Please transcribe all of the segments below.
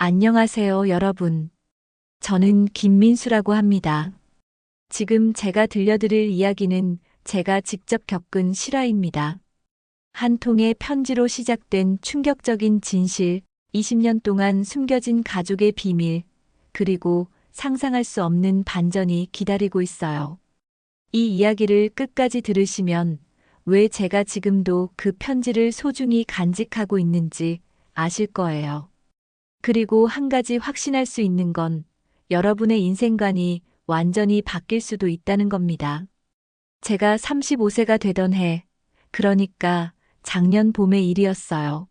안녕하세요, 여러분. 저는 김민수라고 합니다. 지금 제가 들려드릴 이야기는 제가 직접 겪은 실화입니다. 한 통의 편지로 시작된 충격적인 진실, 20년 동안 숨겨진 가족의 비밀, 그리고 상상할 수 없는 반전이 기다리고 있어요. 이 이야기를 끝까지 들으시면 왜 제가 지금도 그 편지를 소중히 간직하고 있는지 아실 거예요. 그리고 한 가지 확신할 수 있는 건 여러분의 인생관이 완전히 바뀔 수도 있다는 겁니다. 제가 35세가 되던 해, 그러니까 작년 봄의 일이었어요.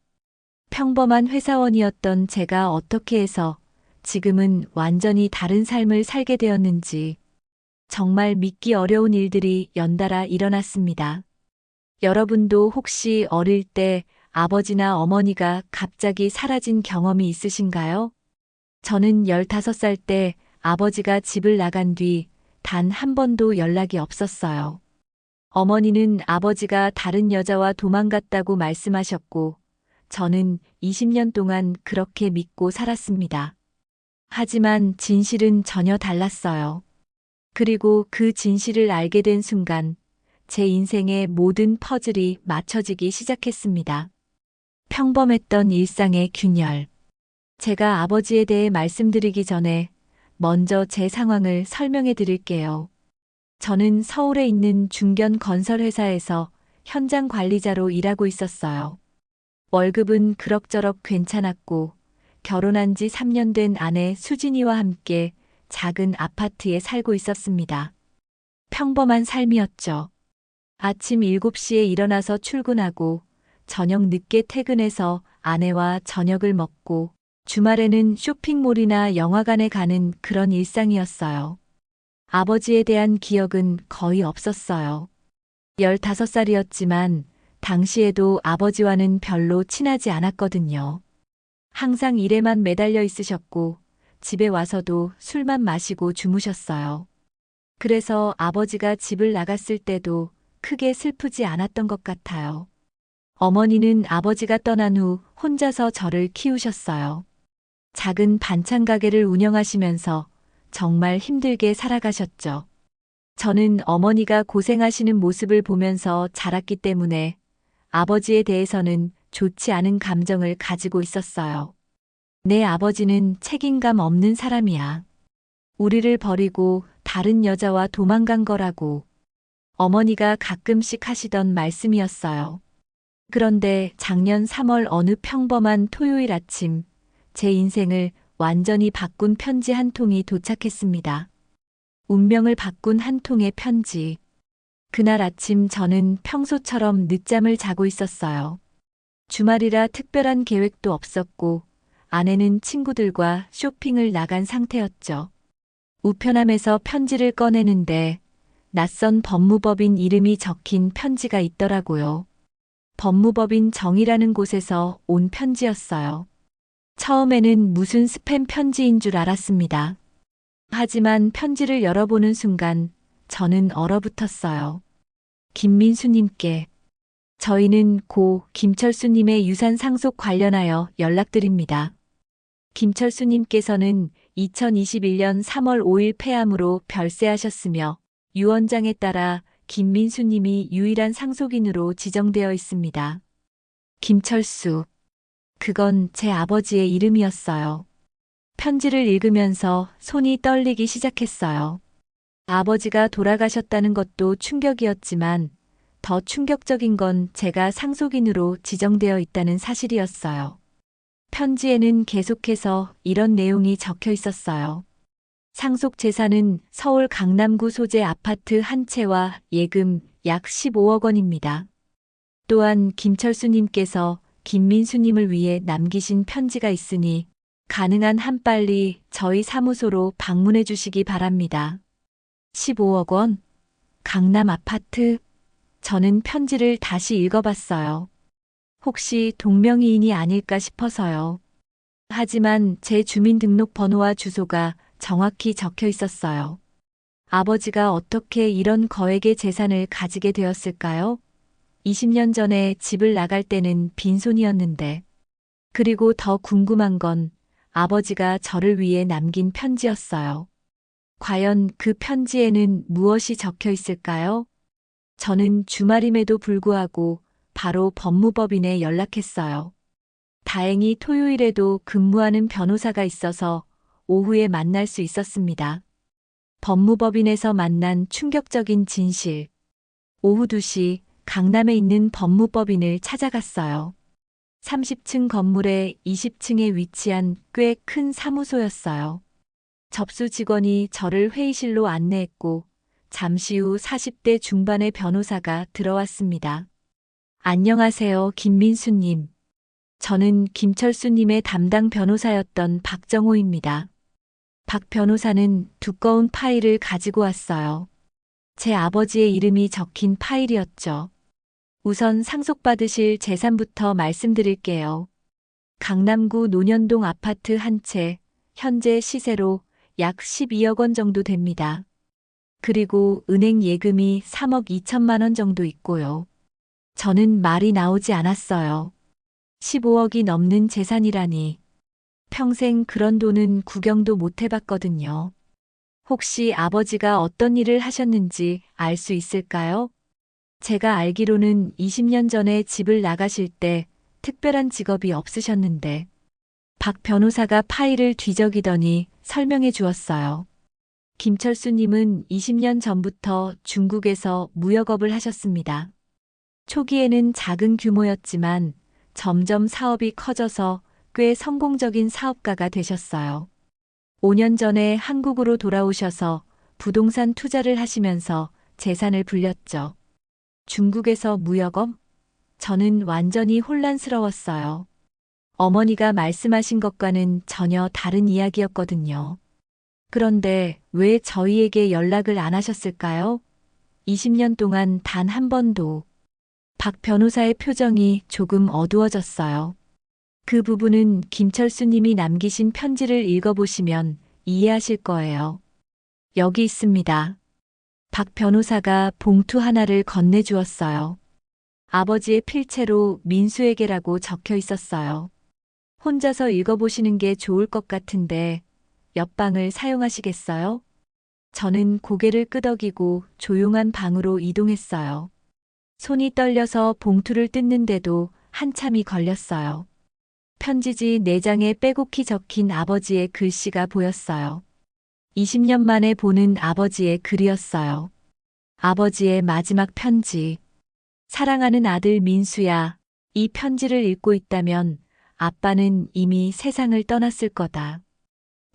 평범한 회사원이었던 제가 어떻게 해서 지금은 완전히 다른 삶을 살게 되었는지 정말 믿기 어려운 일들이 연달아 일어났습니다. 여러분도 혹시 어릴 때 아버지나 어머니가 갑자기 사라진 경험이 있으신가요? 저는 15살 때 아버지가 집을 나간 뒤 단 한 번도 연락이 없었어요. 어머니는 아버지가 다른 여자와 도망갔다고 말씀하셨고, 저는 20년 동안 그렇게 믿고 살았습니다. 하지만 진실은 전혀 달랐어요. 그리고 그 진실을 알게 된 순간, 제 인생의 모든 퍼즐이 맞춰지기 시작했습니다. 평범했던 일상의 균열. 제가 아버지에 대해 말씀드리기 전에 먼저 제 상황을 설명해 드릴게요. 저는 서울에 있는 중견 건설회사에서 현장 관리자로 일하고 있었어요. 월급은 그럭저럭 괜찮았고 결혼한 지 3년 된 아내 수진이와 함께 작은 아파트에 살고 있었습니다. 평범한 삶이었죠. 아침 7시에 일어나서 출근하고 저녁 늦게 퇴근해서 아내와 저녁을 먹고 주말에는 쇼핑몰이나 영화관에 가는 그런 일상이었어요. 아버지에 대한 기억은 거의 없었어요. 15살이었지만 당시에도 아버지와는 별로 친하지 않았거든요. 항상 일에만 매달려 있으셨고 집에 와서도 술만 마시고 주무셨어요. 그래서 아버지가 집을 나갔을 때도 크게 슬프지 않았던 것 같아요. 어머니는 아버지가 떠난 후 혼자서 저를 키우셨어요. 작은 반찬 가게를 운영하시면서 정말 힘들게 살아가셨죠. 저는 어머니가 고생하시는 모습을 보면서 자랐기 때문에 아버지에 대해서는 좋지 않은 감정을 가지고 있었어요. 내 아버지는 책임감 없는 사람이야. 우리를 버리고 다른 여자와 도망간 거라고 어머니가 가끔씩 하시던 말씀이었어요. 그런데 작년 3월 어느 평범한 토요일 아침, 제 인생을 완전히 바꾼 편지 한 통이 도착했습니다. 운명을 바꾼 한 통의 편지. 그날 아침 저는 평소처럼 늦잠을 자고 있었어요. 주말이라 특별한 계획도 없었고, 아내는 친구들과 쇼핑을 나간 상태였죠. 우편함에서 편지를 꺼내는데, 낯선 법무법인 이름이 적힌 편지가 있더라고요. 법무법인 정이라는 곳에서 온 편지였어요. 처음에는 무슨 스팸 편지인 줄 알았습니다. 하지만 편지를 열어보는 순간 저는 얼어붙었어요. 김민수님께 저희는 고 김철수님의 유산 상속 관련하여 연락드립니다. 김철수님께서는 2021년 3월 5일 폐암으로 별세하셨으며 유언장에 따라 김민수님이 유일한 상속인으로 지정되어 있습니다. 김철수. 그건 제 아버지의 이름이었어요. 편지를 읽으면서 손이 떨리기 시작했어요. 아버지가 돌아가셨다는 것도 충격이었지만 더 충격적인 건 제가 상속인으로 지정되어 있다는 사실이었어요. 편지에는 계속해서 이런 내용이 적혀 있었어요. 상속 재산은 서울 강남구 소재 아파트 한 채와 예금 약 15억 원입니다. 또한 김철수님께서 김민수님을 위해 남기신 편지가 있으니 가능한 한 빨리 저희 사무소로 방문해 주시기 바랍니다. 15억 원? 강남 아파트? 저는 편지를 다시 읽어봤어요. 혹시 동명이인이 아닐까 싶어서요. 하지만 제 주민등록번호와 주소가 정확히 적혀 있었어요. 아버지가 어떻게 이런 거액의 재산을 가지게 되었을까요? 20년 전에 집을 나갈 때는 빈손이었는데. 그리고 더 궁금한 건 아버지가 저를 위해 남긴 편지였어요. 과연 그 편지에는 무엇이 적혀 있을까요? 저는 주말임에도 불구하고 바로 법무법인에 연락했어요. 다행히 토요일에도 근무하는 변호사가 있어서 오후에 만날 수 있었습니다. 법무법인에서 만난 충격적인 진실. 오후 2시 강남에 있는 법무법인을 찾아갔어요. 30층 건물의 20층에 위치한 꽤 큰 사무소였어요. 접수 직원이 저를 회의실로 안내했고 잠시 후 40대 중반의 변호사가 들어왔습니다. 안녕하세요, 김민수님. 저는 김철수님의 담당 변호사였던 박정호입니다. 박 변호사는 두꺼운 파일을 가지고 왔어요. 제 아버지의 이름이 적힌 파일이었죠. 우선 상속받으실 재산부터 말씀드릴게요. 강남구 논현동 아파트 한 채, 현재 시세로 약 12억 원 정도 됩니다. 그리고 은행 예금이 3억 2천만 원 정도 있고요. 저는 말이 나오지 않았어요. 15억이 넘는 재산이라니. 평생 그런 돈은 구경도 못 해봤거든요. 혹시 아버지가 어떤 일을 하셨는지 알 수 있을까요? 제가 알기로는 20년 전에 집을 나가실 때 특별한 직업이 없으셨는데 박 변호사가 파일을 뒤적이더니 설명해 주었어요. 김철수님은 20년 전부터 중국에서 무역업을 하셨습니다. 초기에는 작은 규모였지만 점점 사업이 커져서 꽤 성공적인 사업가가 되셨어요. 5년 전에 한국으로 돌아오셔서 부동산 투자를 하시면서 재산을 불렸죠. 중국에서 무역업? 저는 완전히 혼란스러웠어요. 어머니가 말씀하신 것과는 전혀 다른 이야기였거든요. 그런데 왜 저희에게 연락을 안 하셨을까요? 20년 동안 단 한 번도. 박 변호사의 표정이 조금 어두워졌어요. 그 부분은 김철수 님이 남기신 편지를 읽어보시면 이해하실 거예요. 여기 있습니다. 박 변호사가 봉투 하나를 건네주었어요. 아버지의 필체로 민수에게라고 적혀 있었어요. 혼자서 읽어보시는 게 좋을 것 같은데 옆방을 사용하시겠어요? 저는 고개를 끄덕이고 조용한 방으로 이동했어요. 손이 떨려서 봉투를 뜯는데도 한참이 걸렸어요. 편지지 4장에 빼곡히 적힌 아버지의 글씨가 보였어요. 20년 만에 보는 아버지의 글이었어요. 아버지의 마지막 편지. 사랑하는 아들 민수야, 이 편지를 읽고 있다면 아빠는 이미 세상을 떠났을 거다.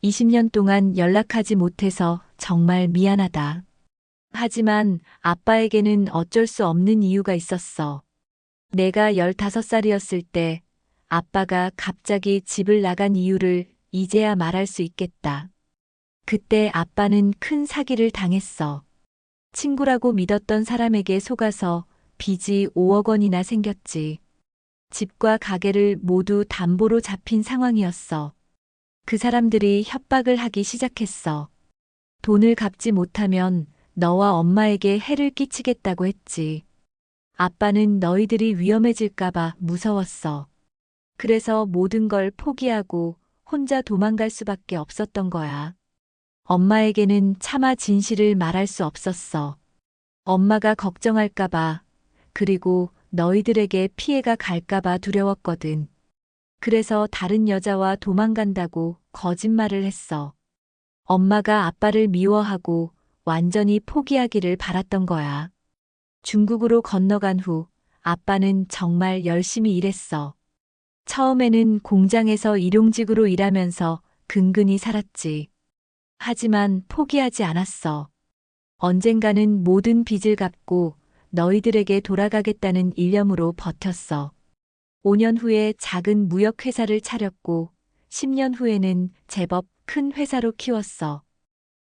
20년 동안 연락하지 못해서 정말 미안하다. 하지만 아빠에게는 어쩔 수 없는 이유가 있었어. 내가 15살이었을 때 아빠가 갑자기 집을 나간 이유를 이제야 말할 수 있겠다. 그때 아빠는 큰 사기를 당했어. 친구라고 믿었던 사람에게 속아서 빚이 5억 원이나 생겼지. 집과 가게를 모두 담보로 잡힌 상황이었어. 그 사람들이 협박을 하기 시작했어. 돈을 갚지 못하면 너와 엄마에게 해를 끼치겠다고 했지. 아빠는 너희들이 위험해질까봐 무서웠어. 그래서 모든 걸 포기하고 혼자 도망갈 수밖에 없었던 거야. 엄마에게는 차마 진실을 말할 수 없었어. 엄마가 걱정할까봐, 그리고 너희들에게 피해가 갈까봐 두려웠거든. 그래서 다른 여자와 도망간다고 거짓말을 했어. 엄마가 아빠를 미워하고 완전히 포기하기를 바랐던 거야. 중국으로 건너간 후 아빠는 정말 열심히 일했어. 처음에는 공장에서 일용직으로 일하면서 근근히 살았지. 하지만 포기하지 않았어. 언젠가는 모든 빚을 갚고 너희들에게 돌아가겠다는 일념으로 버텼어. 5년 후에 작은 무역회사를 차렸고 10년 후에는 제법 큰 회사로 키웠어.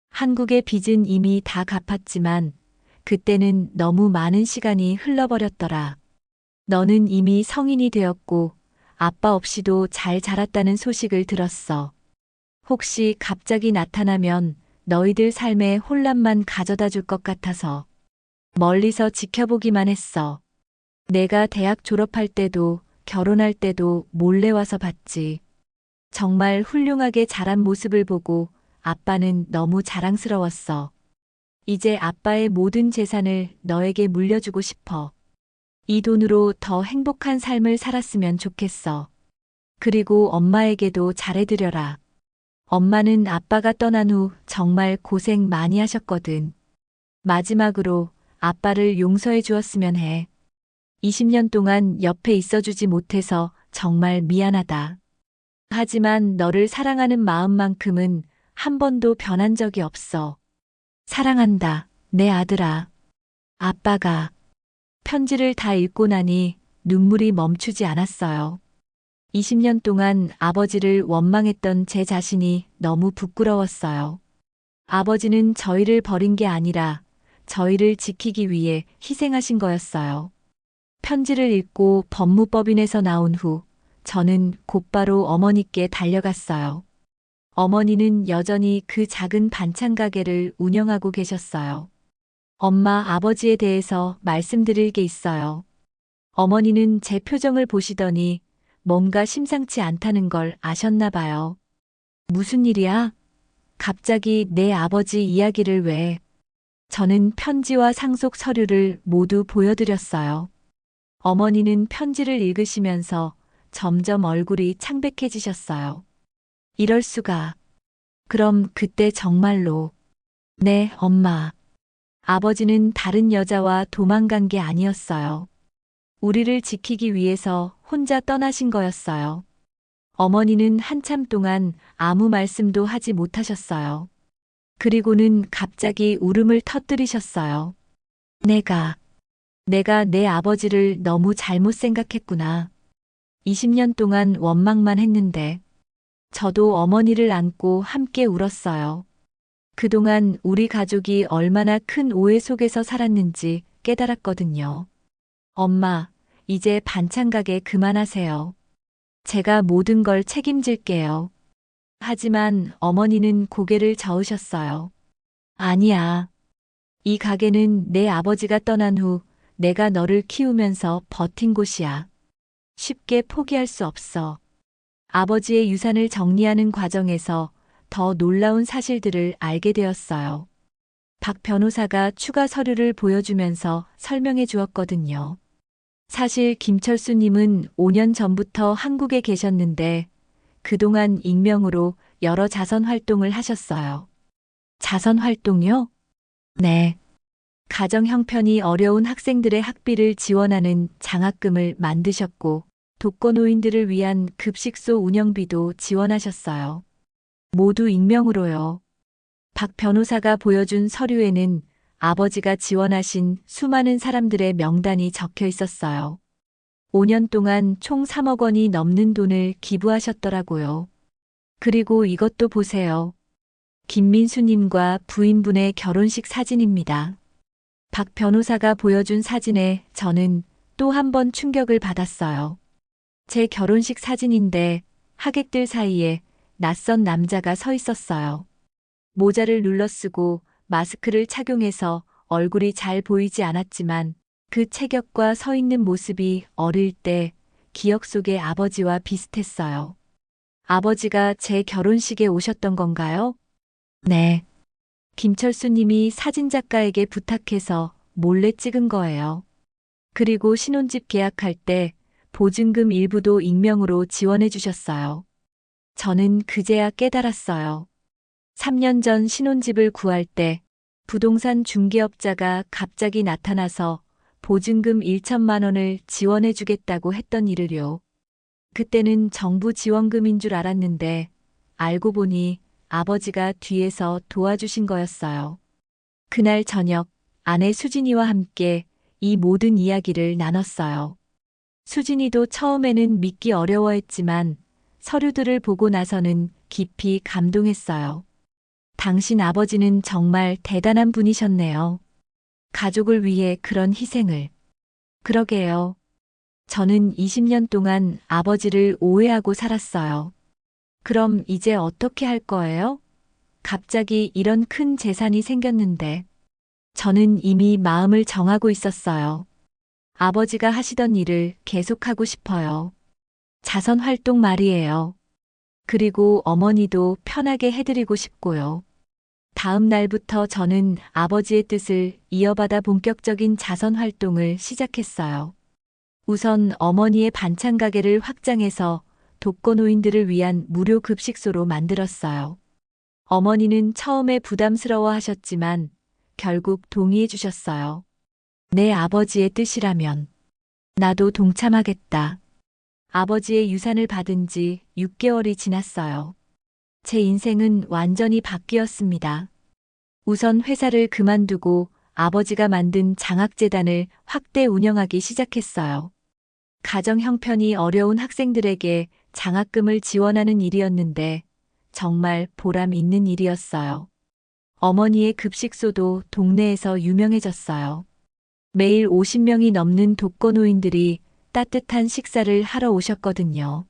한국의 빚은 이미 다 갚았지만 그때는 너무 많은 시간이 흘러버렸더라. 너는 이미 성인이 되었고 아빠 없이도 잘 자랐다는 소식을 들었어. 혹시 갑자기 나타나면 너희들 삶에 혼란만 가져다 줄 것 같아서 멀리서 지켜보기만 했어. 내가 대학 졸업할 때도 결혼할 때도 몰래 와서 봤지. 정말 훌륭하게 자란 모습을 보고 아빠는 너무 자랑스러웠어. 이제 아빠의 모든 재산을 너에게 물려주고 싶어. 이 돈으로 더 행복한 삶을 살았으면 좋겠어. 그리고 엄마에게도 잘해드려라. 엄마는 아빠가 떠난 후 정말 고생 많이 하셨거든. 마지막으로 아빠를 용서해 주었으면 해. 20년 동안 옆에 있어주지 못해서 정말 미안하다. 하지만 너를 사랑하는 마음만큼은 한 번도 변한 적이 없어. 사랑한다, 내 아들아. 아빠가 편지를 다 읽고 나니 눈물이 멈추지 않았어요. 20년 동안 아버지를 원망했던 제 자신이 너무 부끄러웠어요. 아버지는 저희를 버린 게 아니라 저희를 지키기 위해 희생하신 거였어요. 편지를 읽고 법무법인에서 나온 후 저는 곧바로 어머니께 달려갔어요. 어머니는 여전히 그 작은 반찬 가게를 운영하고 계셨어요. 엄마, 아버지에 대해서 말씀드릴 게 있어요. 어머니는 제 표정을 보시더니 뭔가 심상치 않다는 걸 아셨나 봐요. 무슨 일이야? 갑자기 내 아버지 이야기를 왜? 저는 편지와 상속 서류를 모두 보여드렸어요. 어머니는 편지를 읽으시면서 점점 얼굴이 창백해지셨어요. 이럴 수가. 그럼 그때 정말로. 네, 엄마. 아버지는 다른 여자와 도망간 게 아니었어요. 우리를 지키기 위해서 혼자 떠나신 거였어요. 어머니는 한참 동안 아무 말씀도 하지 못하셨어요. 그리고는 갑자기 울음을 터뜨리셨어요. 내가 내 아버지를 너무 잘못 생각했구나. 20년 동안 원망만 했는데. 저도 어머니를 안고 함께 울었어요. 그동안 우리 가족이 얼마나 큰 오해 속에서 살았는지 깨달았거든요. 엄마, 이제 반찬 가게 그만하세요. 제가 모든 걸 책임질게요. 하지만 어머니는 고개를 저으셨어요. 아니야. 이 가게는 내 아버지가 떠난 후 내가 너를 키우면서 버틴 곳이야. 쉽게 포기할 수 없어. 아버지의 유산을 정리하는 과정에서 더 놀라운 사실들을 알게 되었어요. 박 변호사가 추가 서류를 보여주면서 설명해 주었거든요. 사실 김철수님은 5년 전부터 한국에 계셨는데 그동안 익명으로 여러 자선 활동을 하셨어요. 자선 활동요? 네. 가정 형편이 어려운 학생들의 학비를 지원하는 장학금을 만드셨고 독거노인들을 위한 급식소 운영비도 지원하셨어요. 모두 익명으로요. 박 변호사가 보여준 서류에는 아버지가 지원하신 수많은 사람들의 명단이 적혀 있었어요. 5년 동안 총 3억 원이 넘는 돈을 기부하셨더라고요. 그리고 이것도 보세요. 김민수님과 부인분의 결혼식 사진입니다. 박 변호사가 보여준 사진에 저는 또 한 번 충격을 받았어요. 제 결혼식 사진인데 하객들 사이에 낯선 남자가 서 있었어요. 모자를 눌러쓰고 마스크를 착용해서 얼굴이 잘 보이지 않았지만 그 체격과 서 있는 모습이 어릴 때 기억 속의 아버지와 비슷했어요. 아버지가 제 결혼식에 오셨던 건가요? 네. 김철수 님이 사진작가에게 부탁해서 몰래 찍은 거예요. 그리고 신혼집 계약할 때 보증금 일부도 익명으로 지원해 주셨어요. 저는 그제야 깨달았어요. 3년 전 신혼집을 구할 때 부동산 중개업자가 갑자기 나타나서 보증금 1천만 원을 지원해 주겠다고 했던 일을요. 그때는 정부 지원금인 줄 알았는데 알고 보니 아버지가 뒤에서 도와주신 거였어요. 그날 저녁 아내 수진이와 함께 이 모든 이야기를 나눴어요. 수진이도 처음에는 믿기 어려워했지만 서류들을 보고 나서는 깊이 감동했어요. 당신 아버지는 정말 대단한 분이셨네요. 가족을 위해 그런 희생을. 그러게요. 저는 20년 동안 아버지를 오해하고 살았어요. 그럼 이제 어떻게 할 거예요? 갑자기 이런 큰 재산이 생겼는데. 저는 이미 마음을 정하고 있었어요. 아버지가 하시던 일을 계속하고 싶어요. 자선 활동 말이에요. 그리고 어머니도 편하게 해드리고 싶고요. 다음 날부터 저는 아버지의 뜻을 이어받아 본격적인 자선 활동을 시작했어요. 우선 어머니의 반찬 가게를 확장해서 독거노인들을 위한 무료 급식소로 만들었어요. 어머니는 처음에 부담스러워 하셨지만 결국 동의해 주셨어요. 내 아버지의 뜻이라면 나도 동참하겠다. 아버지의 유산을 받은 지 6개월이 지났어요. 제 인생은 완전히 바뀌었습니다. 우선 회사를 그만두고 아버지가 만든 장학재단을 확대 운영하기 시작했어요. 가정 형편이 어려운 학생들에게 장학금을 지원하는 일이었는데 정말 보람 있는 일이었어요. 어머니의 급식소도 동네에서 유명해졌어요. 매일 50명이 넘는 독거노인들이 따뜻한 식사를 하러 오셨거든요.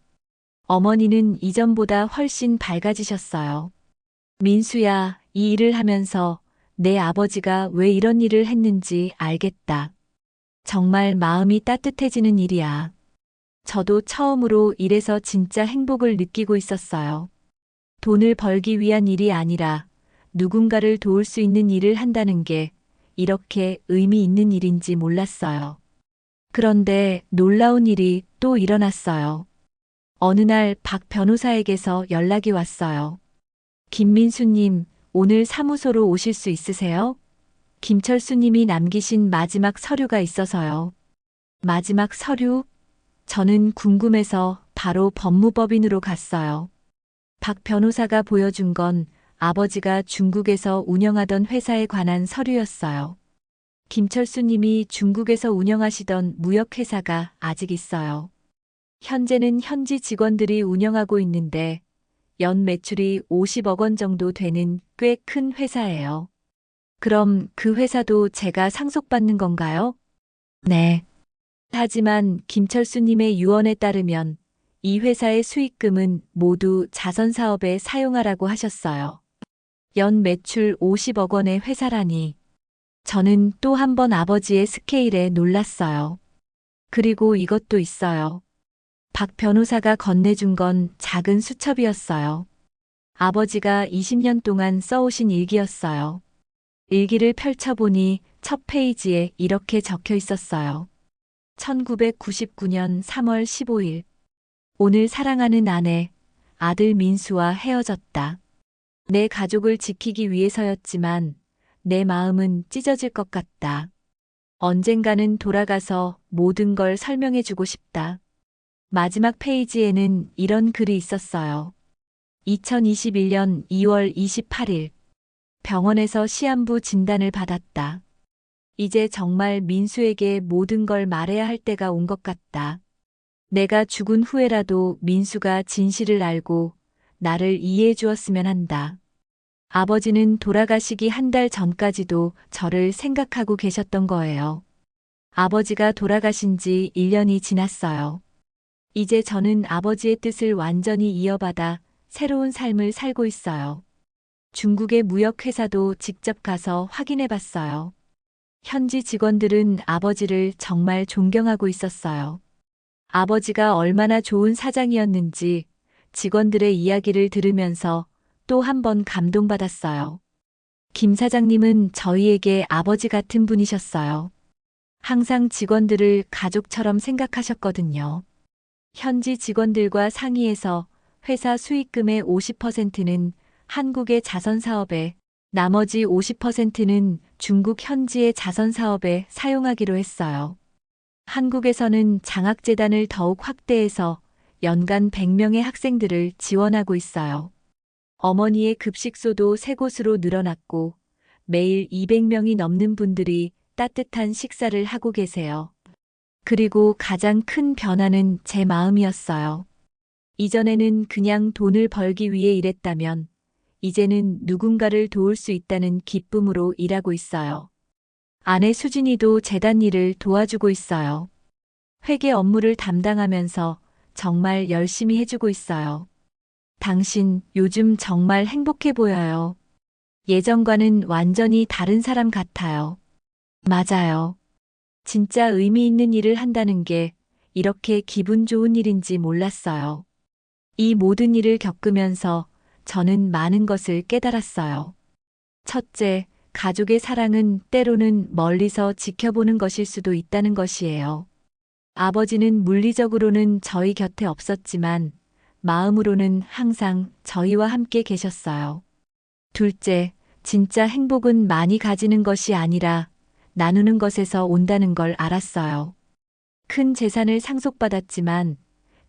어머니는 이전보다 훨씬 밝아지셨어요. 민수야, 이 일을 하면서 내 아버지가 왜 이런 일을 했는지 알겠다. 정말 마음이 따뜻해지는 일이야. 저도 처음으로 일에서 진짜 행복을 느끼고 있었어요. 돈을 벌기 위한 일이 아니라 누군가를 도울 수 있는 일을 한다는 게 이렇게 의미 있는 일인지 몰랐어요. 그런데 놀라운 일이 또 일어났어요. 어느 날 박 변호사에게서 연락이 왔어요. 김민수님, 오늘 사무소로 오실 수 있으세요? 김철수님이 남기신 마지막 서류가 있어서요. 마지막 서류? 저는 궁금해서 바로 법무법인으로 갔어요. 박 변호사가 보여준 건 아버지가 중국에서 운영하던 회사에 관한 서류였어요. 김철수님이 중국에서 운영하시던 무역회사가 아직 있어요. 현재는 현지 직원들이 운영하고 있는데 연 매출이 50억 원 정도 되는 꽤 큰 회사예요. 그럼 그 회사도 제가 상속받는 건가요? 네. 하지만 김철수님의 유언에 따르면 이 회사의 수익금은 모두 자선사업에 사용하라고 하셨어요. 연 매출 50억 원의 회사라니. 저는 또 한 번 아버지의 스케일에 놀랐어요. 그리고 이것도 있어요. 박 변호사가 건네준 건 작은 수첩이었어요. 아버지가 20년 동안 써오신 일기였어요. 일기를 펼쳐보니 첫 페이지에 이렇게 적혀 있었어요. 1999년 3월 15일. 오늘 사랑하는 아내, 아들 민수와 헤어졌다. 내 가족을 지키기 위해서였지만 내 마음은 찢어질 것 같다. 언젠가는 돌아가서 모든 걸 설명해주고 싶다. 마지막 페이지에는 이런 글이 있었어요. 2021년 2월 28일. 병원에서 시한부 진단을 받았다. 이제 정말 민수에게 모든 걸 말해야 할 때가 온 것 같다. 내가 죽은 후에라도 민수가 진실을 알고 나를 이해해 주었으면 한다. 아버지는 돌아가시기 한 달 전까지도 저를 생각하고 계셨던 거예요. 아버지가 돌아가신 지 1년이 지났어요. 이제 저는 아버지의 뜻을 완전히 이어받아 새로운 삶을 살고 있어요. 중국의 무역회사도 직접 가서 확인해 봤어요. 현지 직원들은 아버지를 정말 존경하고 있었어요. 아버지가 얼마나 좋은 사장이었는지 직원들의 이야기를 들으면서 또 한 번 감동받았어요. 김 사장님은 저희에게 아버지 같은 분이셨어요. 항상 직원들을 가족처럼 생각하셨거든요. 현지 직원들과 상의해서 회사 수익금의 50%는 한국의 자선사업에, 나머지 50%는 중국 현지의 자선사업에 사용하기로 했어요. 한국에서는 장학재단을 더욱 확대해서 연간 100명의 학생들을 지원하고 있어요. 어머니의 급식소도 3곳으로 늘어났고 매일 200명이 넘는 분들이 따뜻한 식사를 하고 계세요. 그리고 가장 큰 변화는 제 마음이었어요. 이전에는 그냥 돈을 벌기 위해 일했다면 이제는 누군가를 도울 수 있다는 기쁨으로 일하고 있어요. 아내 수진이도 재단 일을 도와주고 있어요. 회계 업무를 담당하면서 정말 열심히 해주고 있어요. 당신 요즘 정말 행복해 보여요. 예전과는 완전히 다른 사람 같아요. 맞아요. 진짜 의미 있는 일을 한다는 게 이렇게 기분 좋은 일인지 몰랐어요. 이 모든 일을 겪으면서 저는 많은 것을 깨달았어요. 첫째, 가족의 사랑은 때로는 멀리서 지켜보는 것일 수도 있다는 것이에요. 아버지는 물리적으로는 저희 곁에 없었지만 마음으로는 항상 저희와 함께 계셨어요. 둘째, 진짜 행복은 많이 가지는 것이 아니라 나누는 것에서 온다는 걸 알았어요. 큰 재산을 상속받았지만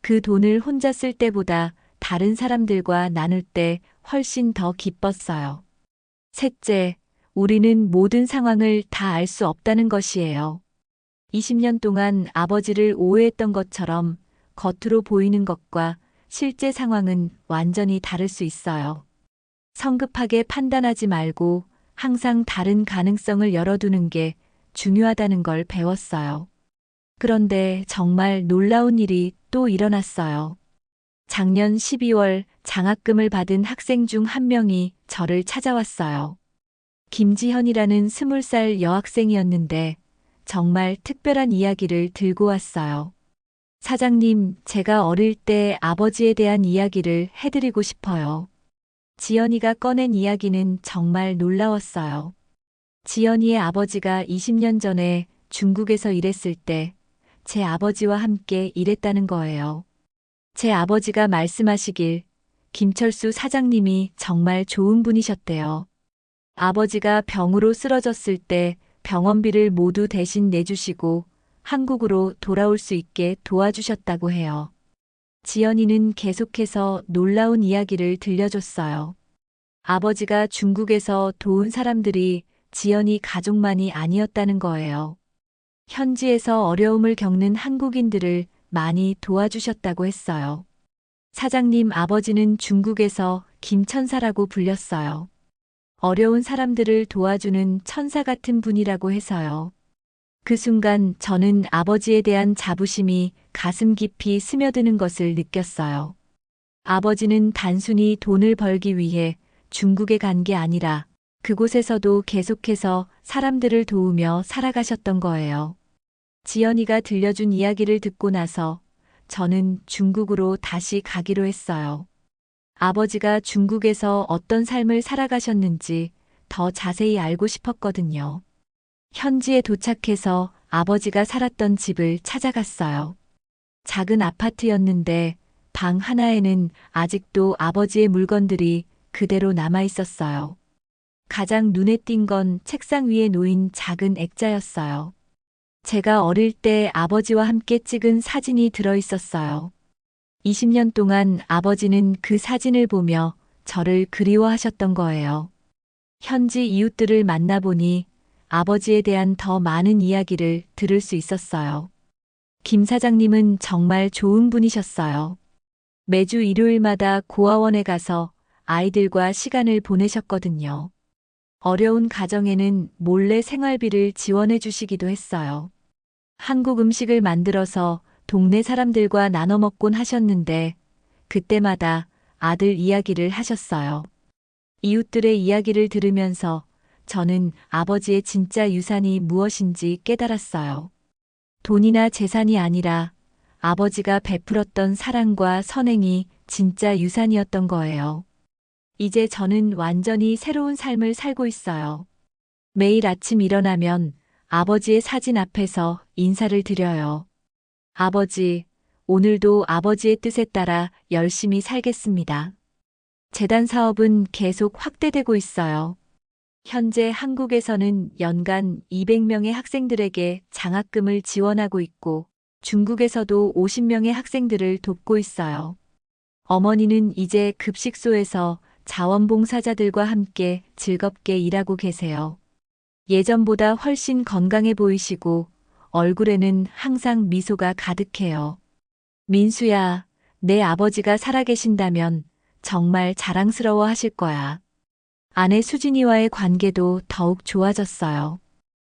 그 돈을 혼자 쓸 때보다 다른 사람들과 나눌 때 훨씬 더 기뻤어요. 셋째, 우리는 모든 상황을 다 알 수 없다는 것이에요. 20년 동안 아버지를 오해했던 것처럼 겉으로 보이는 것과 실제 상황은 완전히 다를 수 있어요. 성급하게 판단하지 말고 항상 다른 가능성을 열어두는 게 중요하다는 걸 배웠어요. 그런데 정말 놀라운 일이 또 일어났어요. 작년 12월 장학금을 받은 학생 중 한 명이 저를 찾아왔어요. 김지현이라는 20살 여학생이었는데 정말 특별한 이야기를 들고 왔어요. 사장님, 제가 어릴 때 아버지에 대한 이야기를 해드리고 싶어요. 지연이가 꺼낸 이야기는 정말 놀라웠어요. 지연이의 아버지가 20년 전에 중국에서 일했을 때 제 아버지와 함께 일했다는 거예요. 제 아버지가 말씀하시길 김철수 사장님이 정말 좋은 분이셨대요. 아버지가 병으로 쓰러졌을 때 병원비를 모두 대신 내주시고 한국으로 돌아올 수 있게 도와주셨다고 해요. 지연이는 계속해서 놀라운 이야기를 들려줬어요. 아버지가 중국에서 도운 사람들이 지연이 가족만이 아니었다는 거예요. 현지에서 어려움을 겪는 한국인들을 많이 도와주셨다고 했어요. 사장님 아버지는 중국에서 김천사라고 불렸어요. 어려운 사람들을 도와주는 천사 같은 분이라고 해서요. 그 순간 저는 아버지에 대한 자부심이 가슴 깊이 스며드는 것을 느꼈어요. 아버지는 단순히 돈을 벌기 위해 중국에 간 게 아니라 그곳에서도 계속해서 사람들을 도우며 살아가셨던 거예요. 지연이가 들려준 이야기를 듣고 나서 저는 중국으로 다시 가기로 했어요. 아버지가 중국에서 어떤 삶을 살아가셨는지 더 자세히 알고 싶었거든요. 현지에 도착해서 아버지가 살았던 집을 찾아갔어요. 작은 아파트였는데 방 하나에는 아직도 아버지의 물건들이 그대로 남아 있었어요. 가장 눈에 띈 건 책상 위에 놓인 작은 액자였어요. 제가 어릴 때 아버지와 함께 찍은 사진이 들어 있었어요. 20년 동안 아버지는 그 사진을 보며 저를 그리워하셨던 거예요. 현지 이웃들을 만나보니 아버지에 대한 더 많은 이야기를 들을 수 있었어요. 김 사장님은 정말 좋은 분이셨어요. 매주 일요일마다 고아원에 가서 아이들과 시간을 보내셨거든요. 어려운 가정에는 몰래 생활비를 지원해 주시기도 했어요. 한국 음식을 만들어서 동네 사람들과 나눠 먹곤 하셨는데 그때마다 아들 이야기를 하셨어요. 이웃들의 이야기를 들으면서 저는 아버지의 진짜 유산이 무엇인지 깨달았어요. 돈이나 재산이 아니라 아버지가 베풀었던 사랑과 선행이 진짜 유산이었던 거예요. 이제 저는 완전히 새로운 삶을 살고 있어요. 매일 아침 일어나면 아버지의 사진 앞에서 인사를 드려요. 아버지, 오늘도 아버지의 뜻에 따라 열심히 살겠습니다. 재단 사업은 계속 확대되고 있어요. 현재 한국에서는 연간 200명의 학생들에게 장학금을 지원하고 있고 중국에서도 50명의 학생들을 돕고 있어요. 어머니는 이제 급식소에서 자원봉사자들과 함께 즐겁게 일하고 계세요. 예전보다 훨씬 건강해 보이시고 얼굴에는 항상 미소가 가득해요. 민수야, 내 아버지가 살아계신다면 정말 자랑스러워 하실 거야. 아내 수진이와의 관계도 더욱 좋아졌어요.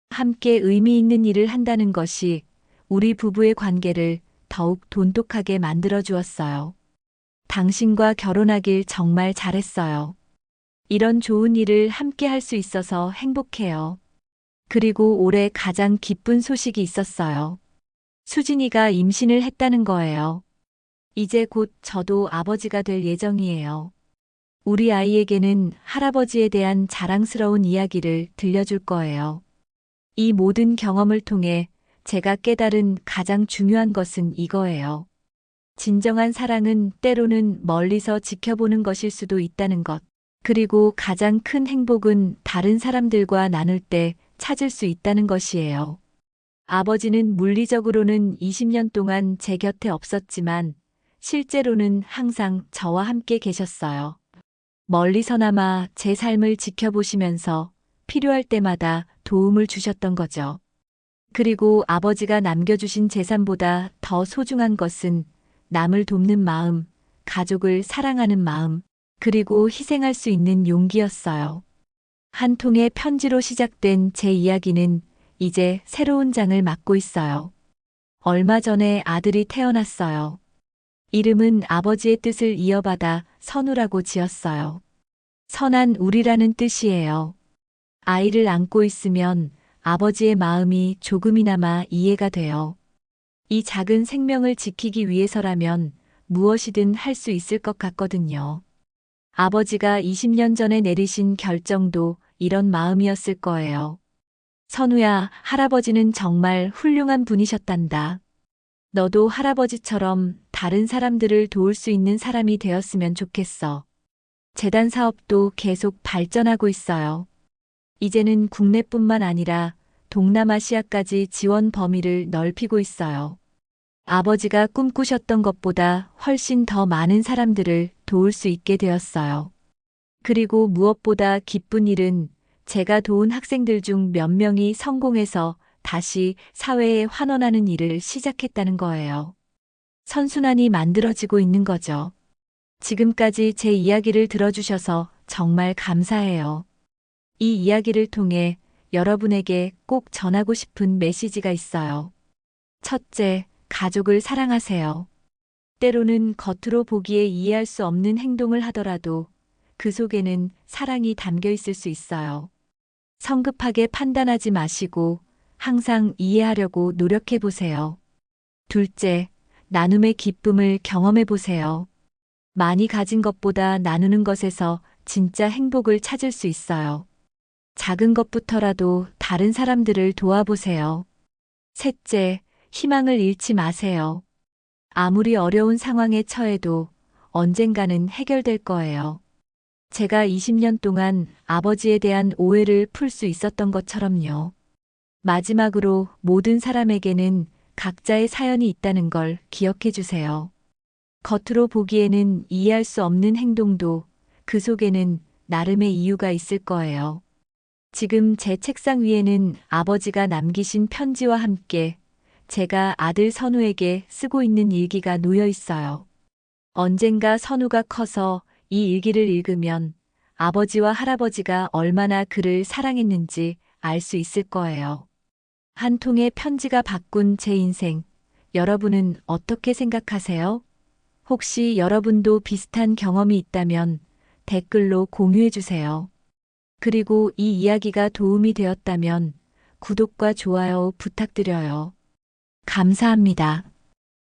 함께 의미 있는 일을 한다는 것이 우리 부부의 관계를 더욱 돈독하게 만들어 주었어요. 당신과 결혼하길 정말 잘했어요. 이런 좋은 일을 함께 할 수 있어서 행복해요. 그리고 올해 가장 기쁜 소식이 있었어요. 수진이가 임신을 했다는 거예요. 이제 곧 저도 아버지가 될 예정이에요. 우리 아이에게는 할아버지에 대한 자랑스러운 이야기를 들려줄 거예요. 이 모든 경험을 통해 제가 깨달은 가장 중요한 것은 이거예요. 진정한 사랑은 때로는 멀리서 지켜보는 것일 수도 있다는 것. 그리고 가장 큰 행복은 다른 사람들과 나눌 때 찾을 수 있다는 것이에요. 아버지는 물리적으로는 20년 동안 제 곁에 없었지만 실제로는 항상 저와 함께 계셨어요. 멀리서나마 제 삶을 지켜보시면서 필요할 때마다 도움을 주셨던 거죠. 그리고 아버지가 남겨주신 재산보다 더 소중한 것은 남을 돕는 마음, 가족을 사랑하는 마음, 그리고 희생할 수 있는 용기였어요. 한 통의 편지로 시작된 제 이야기는 이제 새로운 장을 맞고 있어요. 얼마 전에 아들이 태어났어요. 이름은 아버지의 뜻을 이어받아 선우라고 지었어요. 선한 우리라는 뜻이에요. 아이를 안고 있으면 아버지의 마음이 조금이나마 이해가 돼요. 이 작은 생명을 지키기 위해서라면 무엇이든 할 수 있을 것 같거든요. 아버지가 20년 전에 내리신 결정도 이런 마음이었을 거예요. 선우야, 할아버지는 정말 훌륭한 분이셨단다. 너도 할아버지처럼 다른 사람들을 도울 수 있는 사람이 되었으면 좋겠어. 재단 사업도 계속 발전하고 있어요. 이제는 국내뿐만 아니라 동남아시아까지 지원 범위를 넓히고 있어요. 아버지가 꿈꾸셨던 것보다 훨씬 더 많은 사람들을 도울 수 있게 되었어요. 그리고 무엇보다 기쁜 일은 제가 도운 학생들 중 몇 명이 성공해서 다시 사회에 환원하는 일을 시작했다는 거예요. 선순환이 만들어지고 있는 거죠. 지금까지 제 이야기를 들어주셔서 정말 감사해요. 이 이야기를 통해 여러분에게 꼭 전하고 싶은 메시지가 있어요. 첫째, 가족을 사랑하세요. 때로는 겉으로 보기에 이해할 수 없는 행동을 하더라도 그 속에는 사랑이 담겨 있을 수 있어요. 성급하게 판단하지 마시고 항상 이해하려고 노력해 보세요. 둘째, 나눔의 기쁨을 경험해 보세요. 많이 가진 것보다 나누는 것에서 진짜 행복을 찾을 수 있어요. 작은 것부터라도 다른 사람들을 도와보세요. 셋째, 희망을 잃지 마세요. 아무리 어려운 상황에 처해도 언젠가는 해결될 거예요. 제가 20년 동안 아버지에 대한 오해를 풀 수 있었던 것처럼요. 마지막으로 모든 사람에게는 각자의 사연이 있다는 걸 기억해 주세요. 겉으로 보기에는 이해할 수 없는 행동도 그 속에는 나름의 이유가 있을 거예요. 지금 제 책상 위에는 아버지가 남기신 편지와 함께 제가 아들 선우에게 쓰고 있는 일기가 놓여 있어요. 언젠가 선우가 커서 이 일기를 읽으면 아버지와 할아버지가 얼마나 그를 사랑했는지 알 수 있을 거예요. 한 통의 편지가 바꾼 제 인생, 여러분은 어떻게 생각하세요? 혹시 여러분도 비슷한 경험이 있다면 댓글로 공유해 주세요. 그리고 이 이야기가 도움이 되었다면 구독과 좋아요 부탁드려요. 감사합니다.